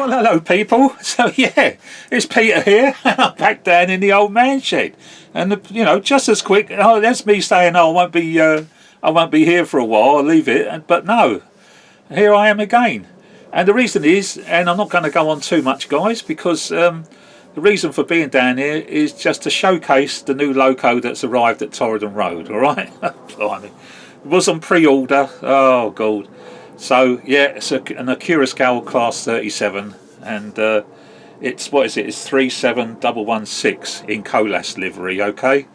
Well, hello, people. So yeah, it's Peter here, and I'm back down in the old man shed. And just as quick. Oh, that's me saying, oh, I won't be here for a while. I'll leave it. But no, here I am again. And the reason is, and I'm not going to go on too much, guys, because the reason for being down here is just to showcase the new loco that's arrived at Torridon Road. All right, blimey. It was on pre-order. Oh god. So yeah, it's an Acura Scale Class 37, and it's what is it? It's 37116 in Colas livery. Okay.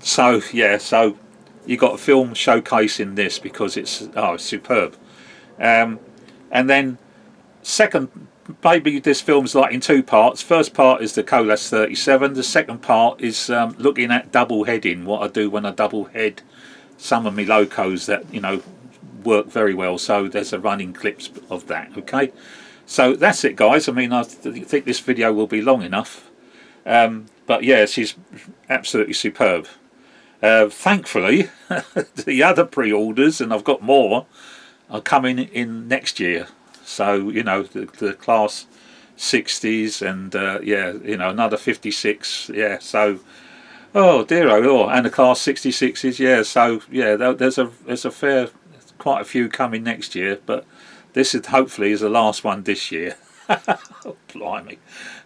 So yeah, so you got a film showcasing this because it's superb. And then second, maybe this film's like in two parts. First part is the Colas 37. The second part is looking at double heading. What I do when I double head some of my locos that work very well. So there's a running clips of that. Okay, so that's it, guys. I mean, I think this video will be long enough, but yeah, she's absolutely superb. Thankfully, the other pre-orders, and I've got more, are coming in next year. So the class 60s and yeah, another 56. Yeah, so oh dear, oh, and the class 66s. Yeah, so yeah, there's a fair, quite a few coming next year, but this is hopefully is the last one this year. Oh, blimey,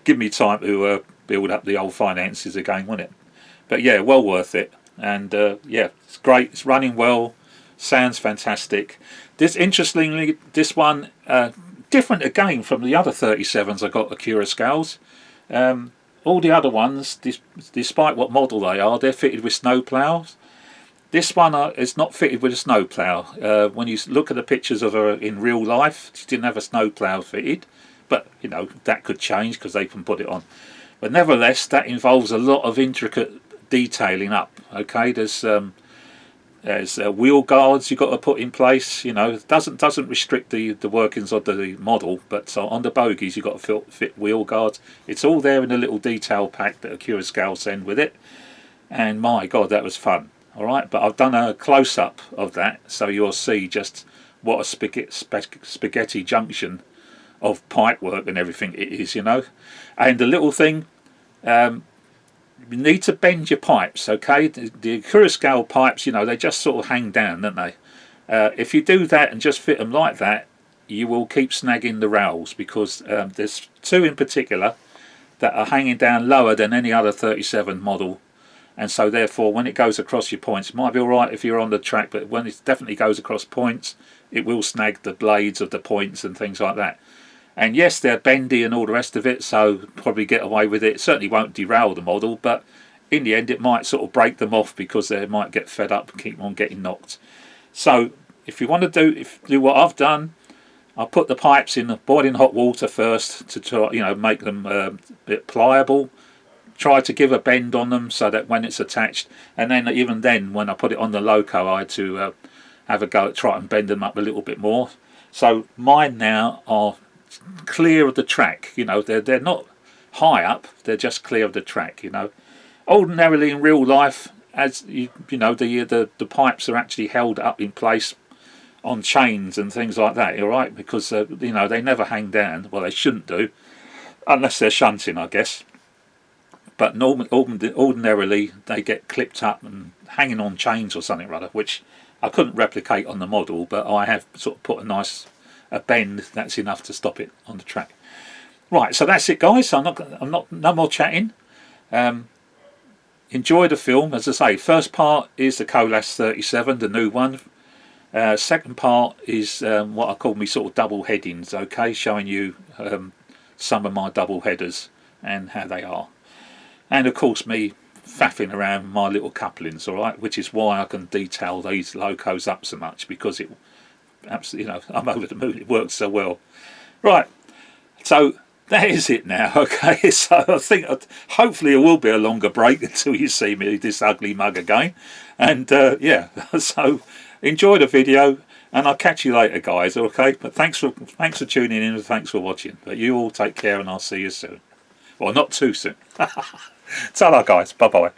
give me time to build up the old finances again, won't it? But yeah, well worth it. And yeah, it's great. It's running well. Sounds fantastic. Interestingly, this one different again from the other 37s I got Acura Scales. All the other ones, despite what model they are, they're fitted with snow ploughs. This one is not fitted with a snow plough. When you look at the pictures of her in real life, she didn't have a snow plough fitted, but that could change because they can put it on. But nevertheless, that involves a lot of intricate detailing up. Okay, there's wheel guards you've got to put in place. It doesn't restrict the workings of the model, but on the bogies you've got to fit wheel guards. It's all there in a little detail pack that Acura Scale send with it, and my god, that was fun. All right, but I've done a close-up of that, so you'll see just what a spaghetti junction of pipe work and everything it is. And the little thing, you need to bend your pipes. Okay, the Acura Scale pipes, they just sort of hang down, don't they? If you do that and just fit them like that, you will keep snagging the rails, because there's two in particular that are hanging down lower than any other 37 model, and so therefore when it goes across your points, it might be alright if you're on the track, but when it definitely goes across points, it will snag the blades of the points and things like that. And yes, they're bendy and all the rest of it, so probably get away with it. It certainly won't derail the model, but in the end it might sort of break them off because they might get fed up and keep on getting knocked. So if you want to do what I've done, I'll put the pipes in boiling hot water first to try, make them a bit pliable. Try to give a bend on them so that when it's attached, and then even then when I put it on the loco, I had to have a go at try and bend them up a little bit more. So mine now are clear of the track. They're not high up, they're just clear of the track. Ordinarily in real life, as the pipes are actually held up in place on chains and things like that, all right, because they never hang down. Well, they shouldn't do unless they're shunting, I guess, but ordinarily they get clipped up and hanging on chains or something rather, which I couldn't replicate on the model, but I have sort of put a bend that's enough to stop it on the track. Right, so that's it, guys. No more chatting. Enjoy the film. As I say, first part is the Colas 37, the new one. Second part is what I call me sort of double headings. Okay, showing you some of my double headers and how they are, and of course me faffing around my little couplings. All right, which is why I can detail these locos up so much, because it absolutely, I'm over the moon. It works so well. Right, so that is it now. Okay, so I think hopefully it will be a longer break until you see me this ugly mug again. And yeah, so enjoy the video, and I'll catch you later, guys. Okay, but thanks for tuning in and thanks for watching. But you all take care, and I'll see you soon. Well, not too soon. Ta-ra, guys. Bye bye.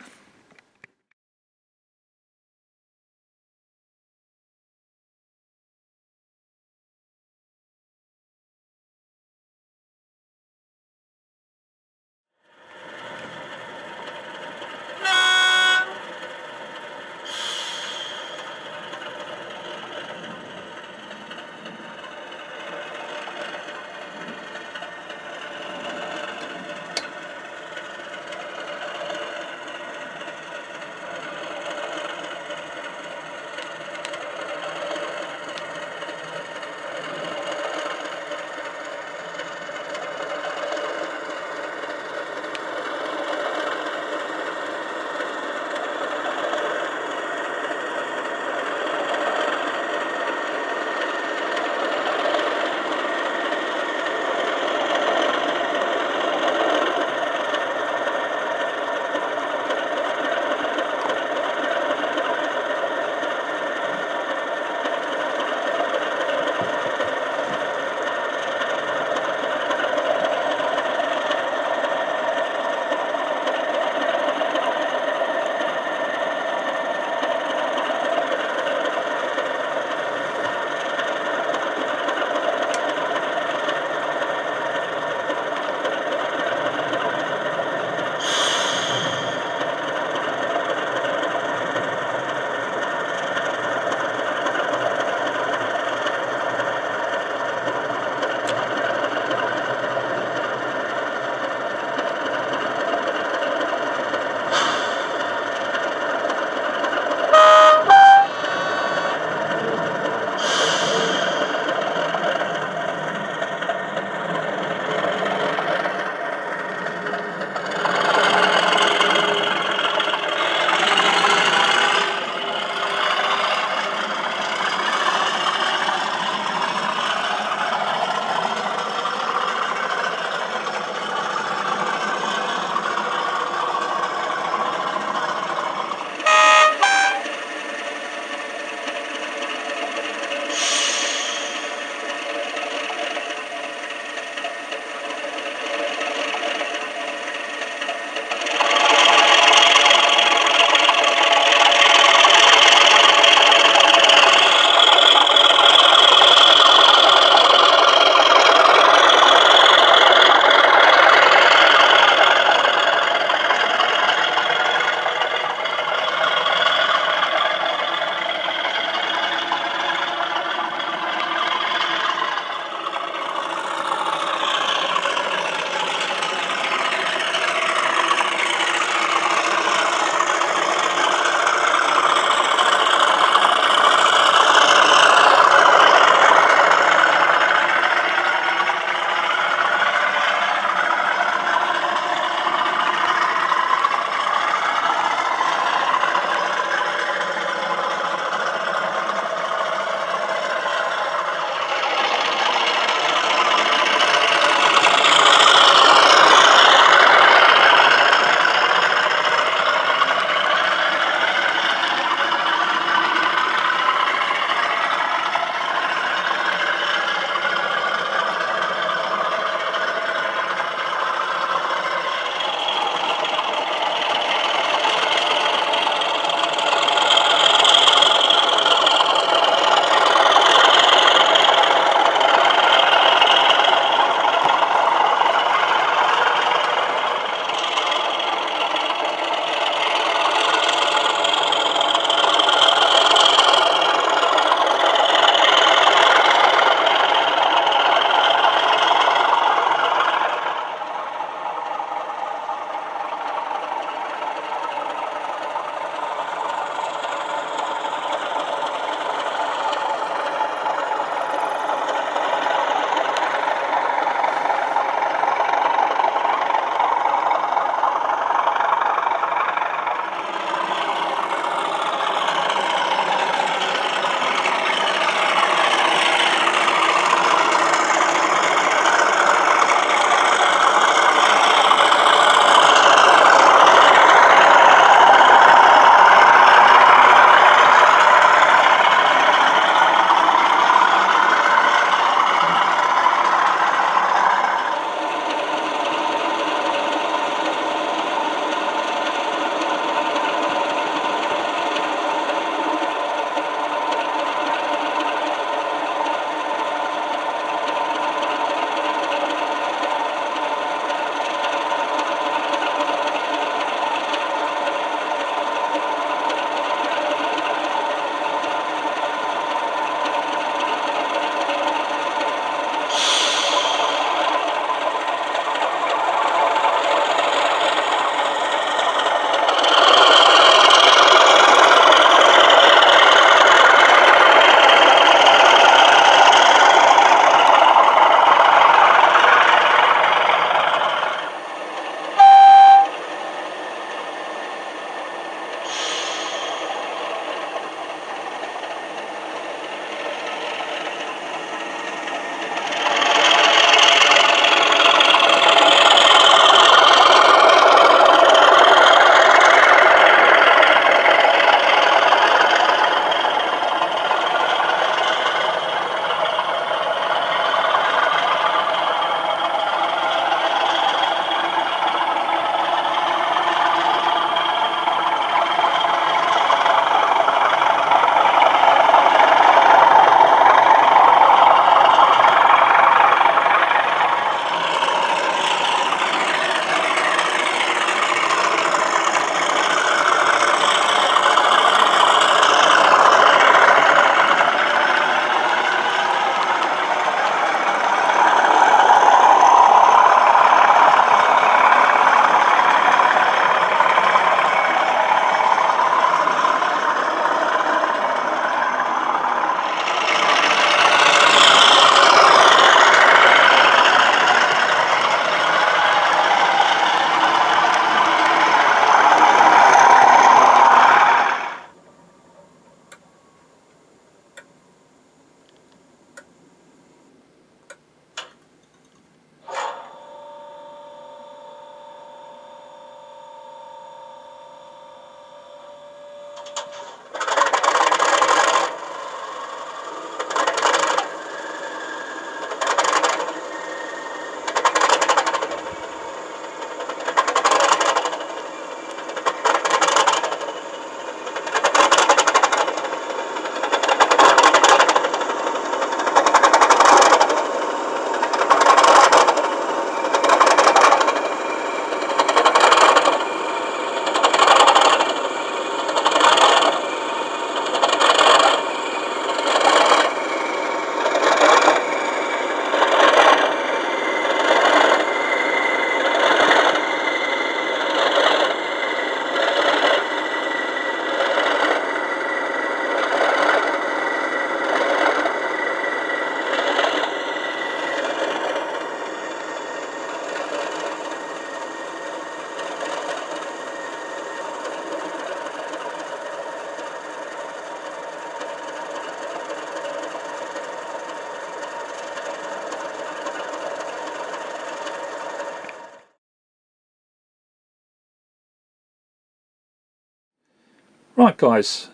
Right guys,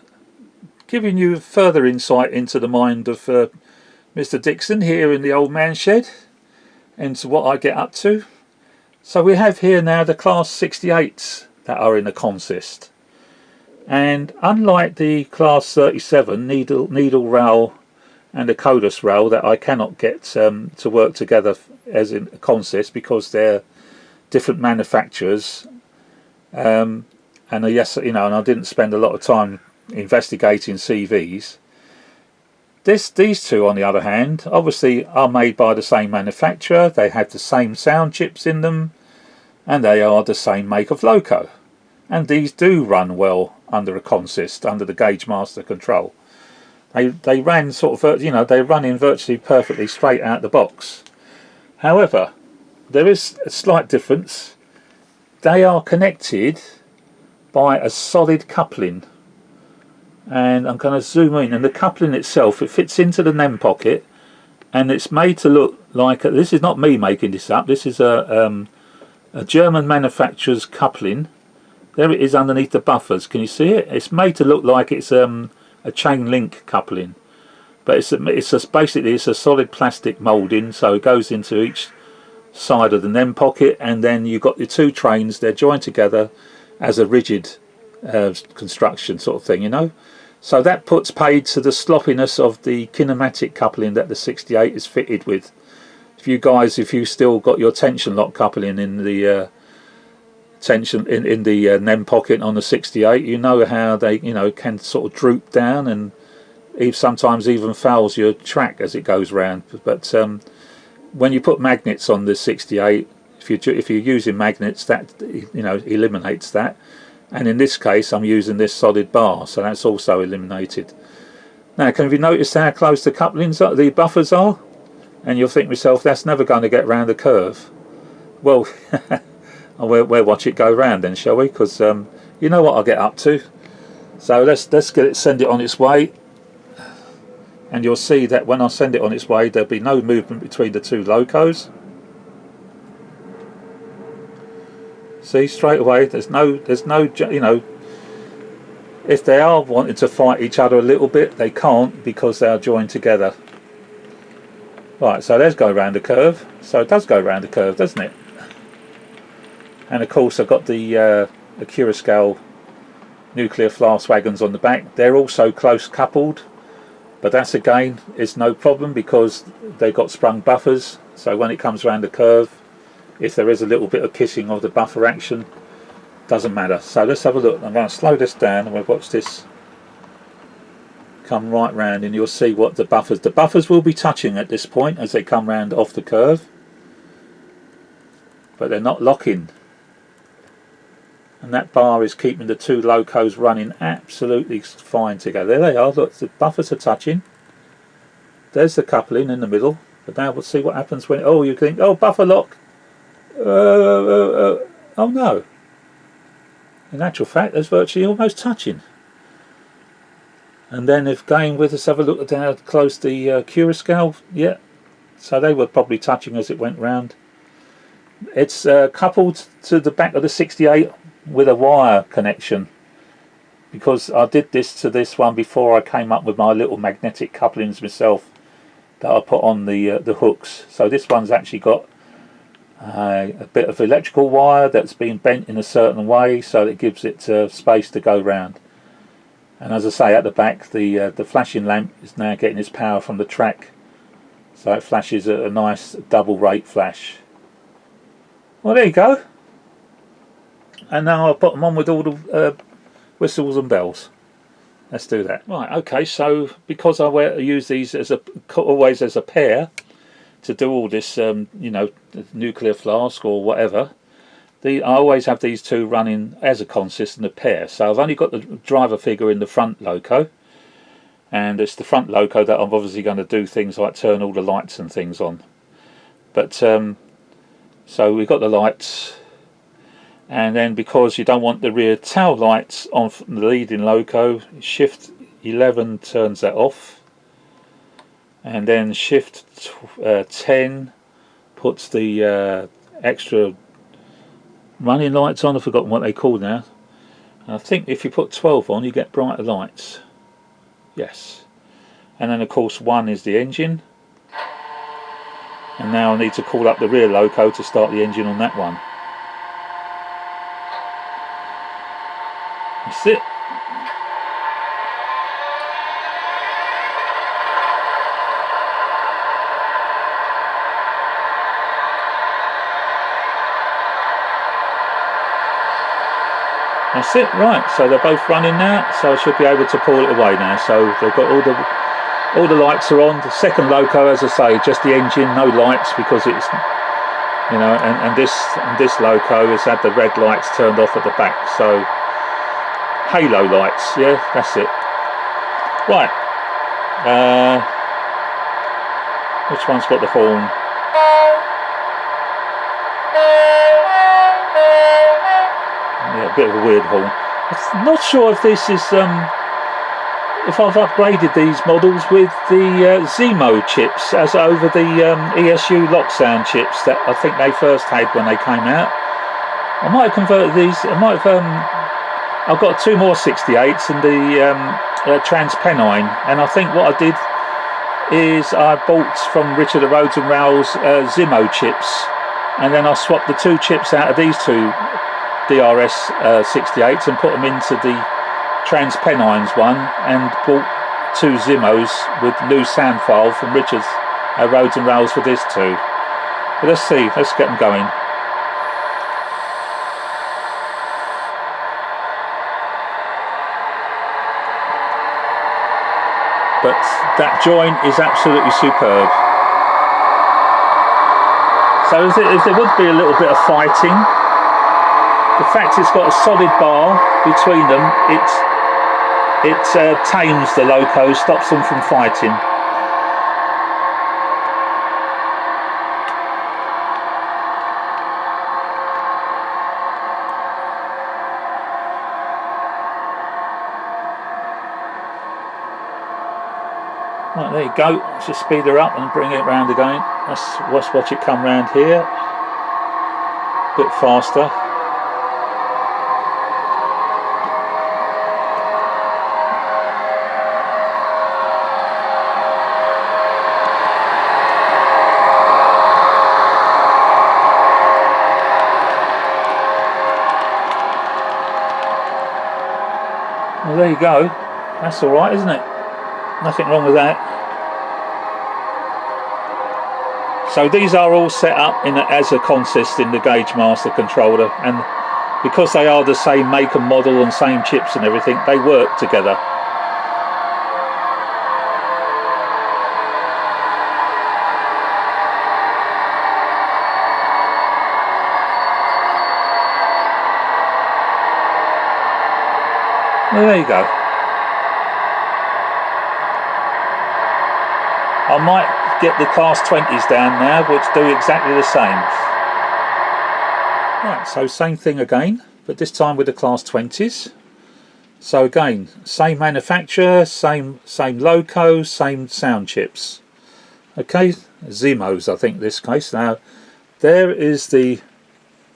giving you further insight into the mind of Mr. Dixon here in the old man shed, and to what I get up to. So we have here now the Class 68s that are in the consist, and unlike the Class 37 needle rail and the Codus rail that I cannot get to work together as in a consist because they're different manufacturers, and yes, you know, and I didn't spend a lot of time investigating CVs. These two, on the other hand, obviously are made by the same manufacturer. They have the same sound chips in them, and they are the same make of loco. And these do run well under a consist, under the Gauge Master control. They ran sort of, you know, they run in virtually perfectly straight out the box. However, there is a slight difference. They are connected by a solid coupling, and I'm going to zoom in, and the coupling itself, it fits into the NEM pocket, and it's made to look like this is not me making this up. This is a German manufacturer's coupling. There it is underneath the buffers. Can you see it? It's made to look like it's a chain link coupling, but basically it's a solid plastic moulding, so it goes into each side of the NEM pocket, and then you've got the two trains. They're joined together as a rigid construction sort of thing, you know. So that puts paid to the sloppiness of the kinematic coupling that the 68 is fitted with. If you still got your tension lock coupling in the NEM pocket on the 68, you know how they, you know, can sort of droop down and sometimes even fouls your track as it goes round. But when you put magnets on the 68, if you're using magnets, that, you know, eliminates that. And in this case I'm using this solid bar, so that's also eliminated. Now, can you notice how close the couplings are, the buffers are? And you'll think to yourself, that's never going to get round the curve. Well, we'll watch it go round then, shall we? Because you know what I'll get up to. So let's send it on its way, and you'll see that when I send it on its way, there'll be no movement between the two locos. See, straight away, there's no, you know, if they are wanting to fight each other a little bit, they can't because they are joined together. Right, so let's go around the curve. So it does go around the curve, doesn't it? And of course I've got the Curascal nuclear flask wagons on the back. They're also close coupled, but that's again, it's no problem because they've got sprung buffers, so when it comes around the curve, if there is a little bit of kissing of the buffer action, doesn't matter. So let's have a look. I'm going to slow this down and we'll watch this come right round, and you'll see what the buffers will be touching at this point as they come round off the curve, but they're not locking. And that bar is keeping the two locos running absolutely fine together. There they are, look, the buffers are touching. There's the coupling in the middle, but now we'll see what happens when, oh, you think, oh, buffer lock. Oh no. In actual fact, there's virtually almost touching. And then if going with, let's have a look at how close the Curascal, yeah. So they were probably touching as it went round. It's coupled to the back of the 68 with a wire connection, because I did this to this one before I came up with my little magnetic couplings myself that I put on the hooks. So this one's actually got a bit of electrical wire that's been bent in a certain way so that it gives it space to go round. And as I say, at the back the flashing lamp is now getting its power from the track, so it flashes a nice double rate flash. Well, there you go. And now I'll put them on with all the whistles and bells. Let's do that. Right, okay, so because I use these always as a pair to do all this, you know, nuclear flask or whatever, I always have these two running as a consist in a pair. So I've only got the driver figure in the front loco, and it's the front loco that I'm obviously going to do things like turn all the lights and things on. But so we've got the lights, and then because you don't want the rear tail lights on the leading loco, shift 11 turns that off, and then shift 10 puts the extra running lights on. I've forgotten what they call now. And I think if you put 12 on, you get brighter lights. Yes. And then of course 1 is the engine. And now I need to call up the rear loco to start the engine on that one. That's it. That's it, right, so they're both running now, so I should be able to pull it away now. So they've got all the lights are on. The second loco, as I say, just the engine, no lights, because it's, you know, and this loco has had the red lights turned off at the back, so halo lights, yeah, that's it. Right, which one's got the horn? Yeah, a bit of a weird horn. I'm not sure if this is if I've upgraded these models with the Zemo chips as over the ESU lock sound chips that I think they first had when they came out. I might have converted these. I might have. I've got 2 more 68s and the Transpennine, and I think what I did is I bought from Richard at Rhodes and Rowell's Zemo chips, and then I swapped the 2 chips out of these 2 DRS 68s and put them into the Transpennines one, and bought 2 Zimos with loose sound file from Richard's at Rhodes and Rowell's for this too. But let's see, let's get them going. But that join is absolutely superb. So if there would be a little bit of fighting, the fact it's got a solid bar between them, it tames the loco, stops them from fighting. Right, there you go. Let's just speed her up and bring it round again. Let's watch it come round here. A bit faster. Well, there you go. That's all right, isn't it? Nothing wrong with that. So these are all set up as a consist in the Gauge Master controller, and because they are the same make and model and same chips and everything, they work together. Well, there you go. I might get the class 20s down now, which do exactly the same. Right, so same thing again, but this time with the class 20s. So again, same manufacturer, same loco, same sound chips. Okay, Zimos I think in this case. Now there is the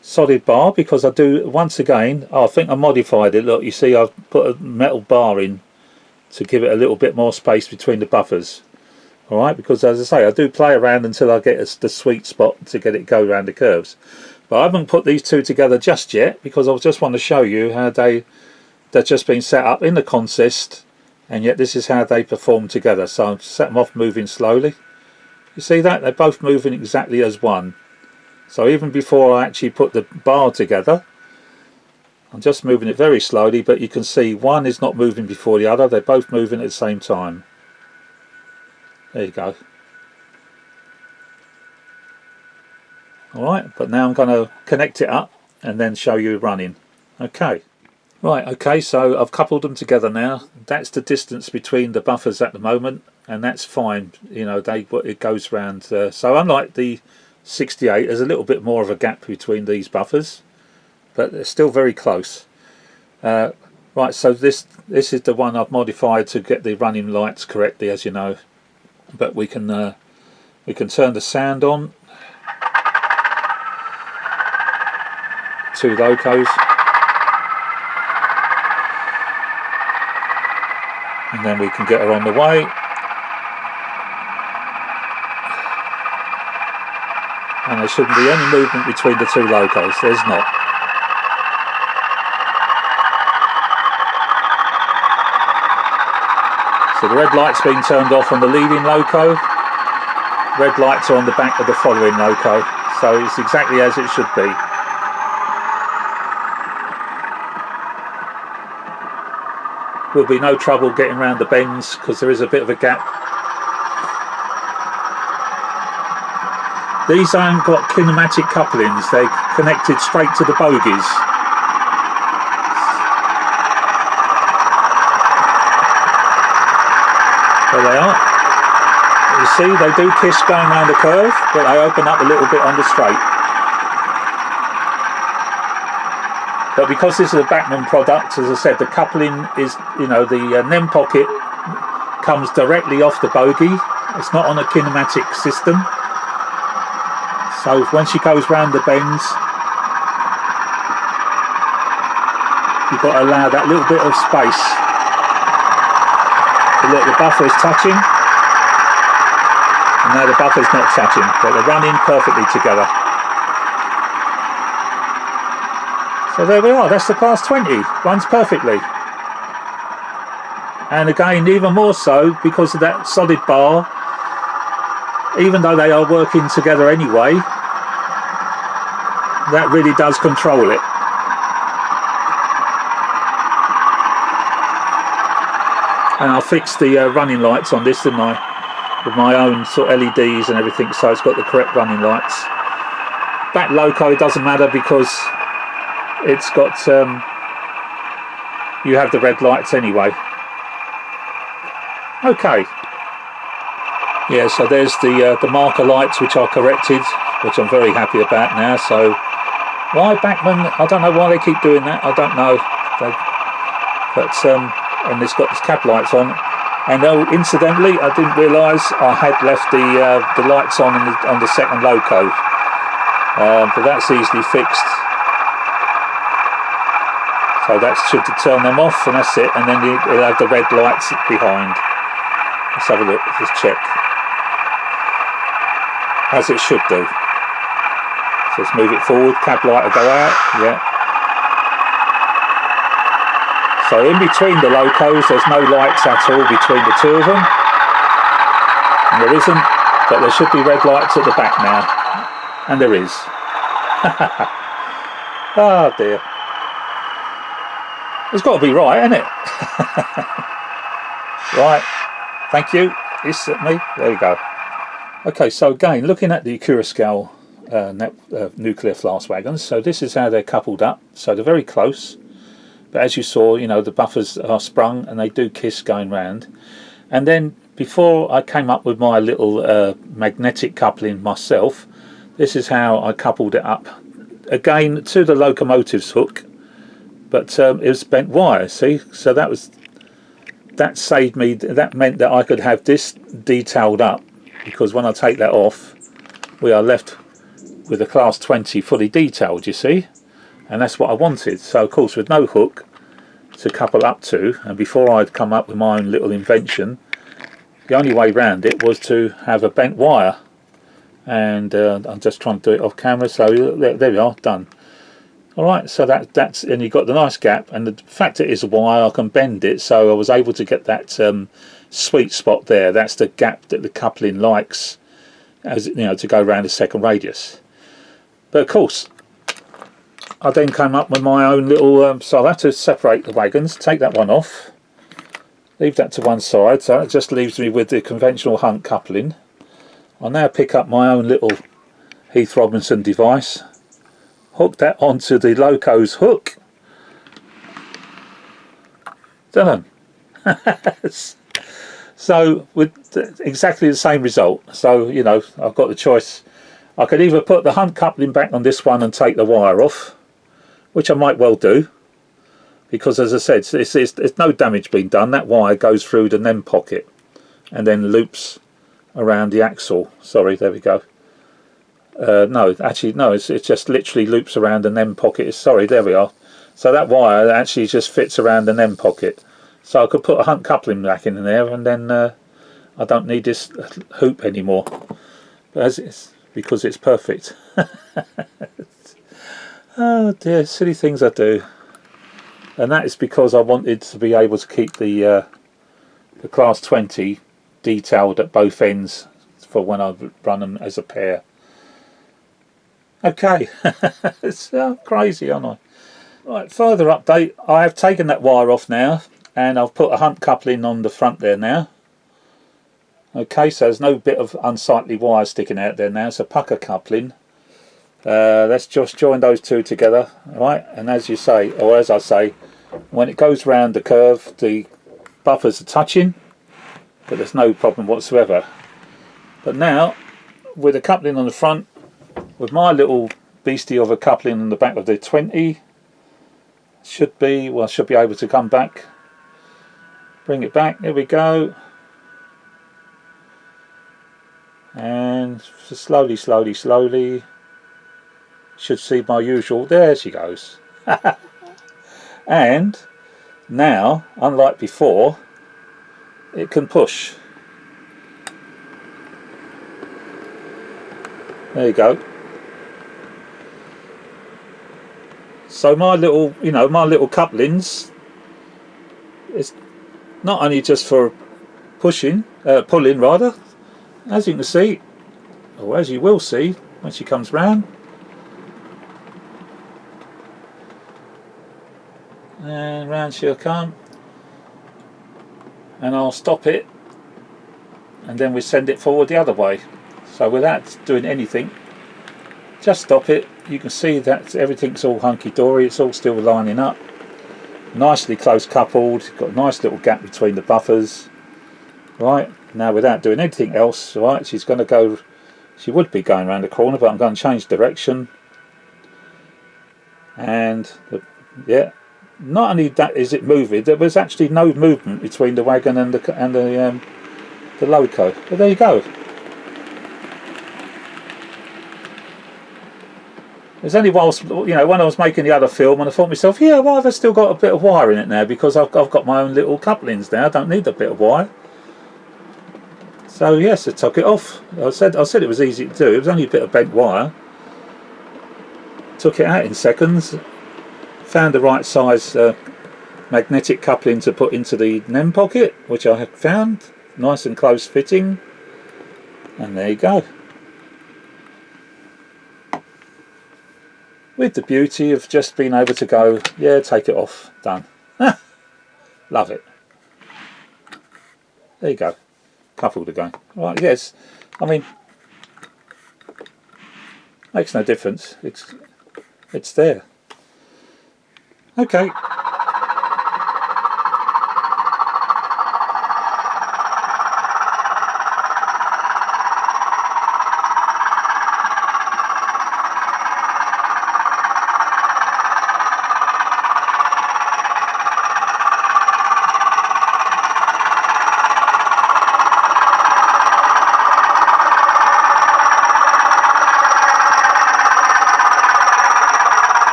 solid bar, because I do, once again, I think I modified it. Look, you see I've put a metal bar in to give it a little bit more space between the buffers. Alright, because as I say, I do play around until I get the sweet spot to get it go around the curves. But I haven't put these 2 together just yet, because I just want to show you how they've just been set up in the consist, and yet this is how they perform together. So I'll set them off moving slowly. You see that? They're both moving exactly as one. So even before I actually put the bar together, I'm just moving it very slowly, but you can see one is not moving before the other. They're both moving at the same time. There you go. Alright, but now I'm going to connect it up and then show you running. Okay. Right, okay, so I've coupled them together now. That's the distance between the buffers at the moment, and that's fine. You know, it goes round. So unlike the 68, there's a little bit more of a gap between these buffers, but they're still very close. Right, so this is the one I've modified to get the running lights correctly, as you know. But we can turn the sound on. 2 locos. and then we can get her on the way. And there shouldn't be any movement between the two locos. There's not. So the red light's been turned off on the leading loco. Red lights are on the back of the following loco. So it's exactly as it should be. Will be no trouble getting around the bends because there is a bit of a gap. These haven't got kinematic couplings, they're connected straight to the bogies. There they are. You see, they do kiss going around the curve, but they open up a little bit on the straight. But because this is a Bachmann product, as I said, the coupling is, you know, the NEM pocket comes directly off the bogie. It's not on a kinematic system. So when she goes round the bends, you've got to allow that little bit of space. So look, the buffer is touching, and now the buffer's not touching, but they're running perfectly together. So there we are, that's the class 20, runs perfectly. And again, even more so because of that solid bar, even though they are working together anyway, that really does control it. And I fixed the running lights on this, didn't I? With my own sort of LEDs and everything, so it's got the correct running lights. Back loco, it doesn't matter because it's got, you have the red lights anyway. Okay. Yeah, so there's the marker lights which are corrected, which I'm very happy about now. So why Bachmann? I don't know why they keep doing that. I don't know. And it's got these cab lights on. And oh, incidentally, I didn't realise I had left the lights on the second loco, but that's easily fixed. So that should turn them off, and that's it. And then you'll have the red lights behind. Let's have a look. Let's check. As it should do. So let's move it forward. Cab light will go out. Yeah. So in between the locos, there's no lights at all between the two of them. And there isn't, but there should be red lights at the back now. And there is. Oh dear. It's got to be right, hasn't it? Right. Thank you. It's at me. There we go. Okay, so again, looking at the Curascal nuclear flask wagons, so this is how they're coupled up. So they're very close, but as you saw, you know, the buffers are sprung and they do kiss going round. And then before I came up with my little magnetic coupling myself, this is how I coupled it up. Again, to the locomotive's hook, but it was bent wire, see? So that saved me, that meant that I could have this detailed up, because when I take that off, we are left with a class 20 fully detailed, you see? And that's what I wanted. So of course, with no hook to couple up to, and before I'd come up with my own little invention, the only way round it was to have a bent wire. And I'm just trying to do it off camera, so there we are, done. Alright, so that's, and you've got the nice gap, and the fact it is a wire, I can bend it, so I was able to get that sweet spot there. That's the gap that the coupling likes, as you know, to go around a second radius. But of course, I then came up with my own little, so I had to separate the wagons, take that one off, leave that to one side, so that just leaves me with the conventional Hunt coupling. I'll now pick up my own little Heath Robinson device, hook that onto the loco's hook. Done. So with exactly the same result. So, you know, I've got the choice. I could either put the Hunt coupling back on this one and take the wire off, which I might well do, because as I said, it's no damage being done. That wire goes through the NEM pocket and then loops around the axle. Sorry, there we go. No, actually no, it just literally loops around the NEM pocket. Sorry, there we are. So that wire actually just fits around the NEM pocket, So I could put a hunt coupling back in there, and then I don't need this hoop anymore. But as it's because it's perfect. Oh dear, silly things I do. And that is because I wanted to be able to keep the Class 20 detailed at both ends for when I run them as a pair. Okay, it's crazy, aren't I? Right, further update. I have taken that wire off now, and I've put a hunt coupling on the front there now. Okay, so there's no bit of unsightly wire sticking out there now. It's a pucker coupling. Let's just join those two together, right? And as you say, or as I say, when it goes round the curve, the buffers are touching, but there's no problem whatsoever. But now, with a coupling on the front, with my little beastie of a coupling on the back of the 20, should be able to come back, bring it back, there we go, and slowly should see my usual, there she goes. And now, unlike before, it can push. There you go. So my little, my little couplings, it's not only just for pulling rather, as you can see, or as you will see when she comes round. And round she'll come, and I'll stop it, and then we send it forward the other way. So without doing anything, just stop it. You can see that everything's all hunky-dory, it's all still lining up. Nicely close coupled, got a nice little gap between the buffers. Right, now without doing anything else, right, she would be going around the corner, but I'm going to change direction. And, yeah, not only that is it moving, there was actually no movement between the wagon and the loco. But there you go. There's only whilst, when I was making the other film, and I thought to myself, yeah, why have I still got a bit of wire in it now? Because I've got my own little couplings now. I don't need a bit of wire. So yes, I took it off. I said it was easy to do. It was only a bit of bent wire. Took it out in seconds. Found the right size magnetic coupling to put into the NEM pocket, which I had found. Nice and close fitting. And there you go. With the beauty of just being able to go, yeah, take it off, done. Love it. There you go, coupled again. Right, yes, I mean, makes no difference, it's there. Okay.